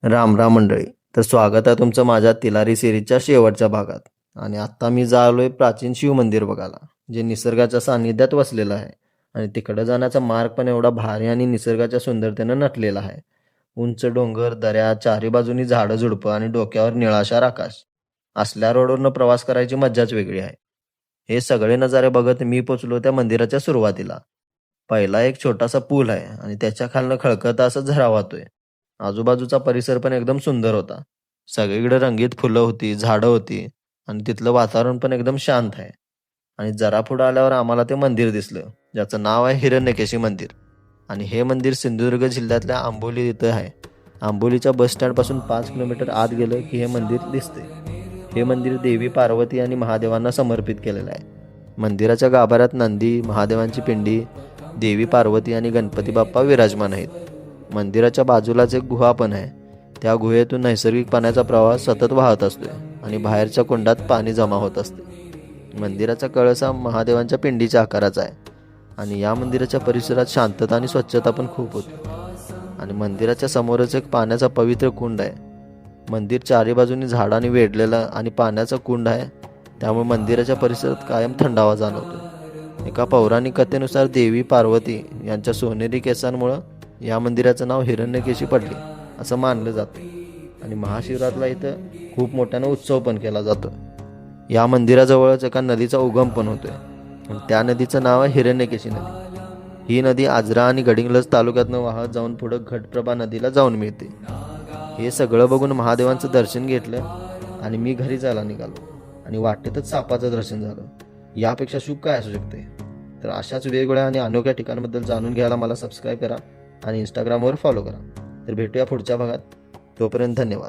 राम राम मंडळी. तर स्वागत आहे तुमचं माझ्या तिलारी सिरीजच्या शेवटच्या भागात. आणि आत्ता मी आलोय प्राचीन शिव मंदिर बघायला, जे निसर्गाच्या सानिध्यात वसलेलं आहे. आणि तिकडं जाण्याचा मार्ग पण एवढा भारी आणि निसर्गाच्या सुंदरतेनं नटलेला आहे. उंच डोंगर, दऱ्या, चारी बाजूनी झाडं झुडपं आणि डोक्यावर निळाशार आकाश. असल्या रोडवरनं प्रवास करायची मज्जाच वेगळी आहे. हे सगळे नजारे बघत मी पोचलो त्या मंदिराच्या सुरुवातीला. पहिला एक छोटासा पूल आहे आणि त्याच्या खालनं खळखळता असं झरा वाहतोय. आजूबाजूचा परिसर पण एकदम सुंदर होता. सगळीकडे रंगीत फुलं होती, झाडं होती आणि तिथलं वातावरण पण एकदम शांत आहे. आणि जरा पुढं आल्यावर आम्हाला ते मंदिर दिसलं, ज्याचं नाव आहे हिरण्यकेशी मंदिर. आणि हे मंदिर सिंधुदुर्ग जिल्ह्यातल्या आंबोली इथं आहे. आंबोलीच्या बस स्टँडपासून 5 किलोमीटर आत गेलं की हे मंदिर दिसते. हे मंदिर देवी पार्वती आणि महादेवांना समर्पित केलेलं आहे. मंदिराच्या गाभाऱ्यात नंदी, महादेवांची पिंडी, देवी पार्वती आणि गणपती बाप्पा विराजमान आहेत. मंदिराच्या बाजूलाच एक गुहा पण आहे. त्या गुहेतून नैसर्गिक पाण्याचा प्रवाह सतत वाहत असतोय आणि बाहेरच्या कुंडात पाणी जमा होत असते. मंदिराचा कळस हा महादेवांच्या पिंडीच्या आकाराचा आहे. आणि या मंदिराच्या परिसरात शांतता आणि स्वच्छता पण खूप होती. आणि मंदिराच्या समोरच एक पाण्याचा पवित्र कुंड आहे. मंदिर चारी बाजूनी झाडांनी वेढलेलं आणि पाण्याचा कुंड आहे, त्यामुळे मंदिराच्या परिसरात कायम थंडावा जाणवतो. एका पौराणिक कथेनुसार देवी पार्वती यांच्या सोनेरी केसांमुळं या मंदिराचं नाव हिरण्यकेशी पडले असं मानलं जातं. आणि महाशिवरात्रीला इथं खूप मोठ्यानं उत्सव पण केला जातो. या मंदिराजवळच एका नदीचा उगम पण होतोय आणि त्या नदीचं नाव आहे हिरण्यकेशी नदी. ही नदी आजरा आणि गडिंग्लज तालुक्यातनं वाहत जाऊन पुढं घटप्रभा नदीला जाऊन मिळते. हे सगळं बघून महादेवांचं दर्शन घेतलं आणि मी घरी जायला निघालो. आणि वाटेतच सापाचं दर्शन झालं. यापेक्षा शुभ काय असू शकते. तर अशाच वेगवेगळ्या आणि अनोख्या ठिकाणांबद्दल जाणून घ्यायला मला सबस्क्राईब करा आणि इंस्टाग्रामवर फॉलो करा. तर भेटूया पुढच्या भागात. तोपर्यंत धन्यवाद.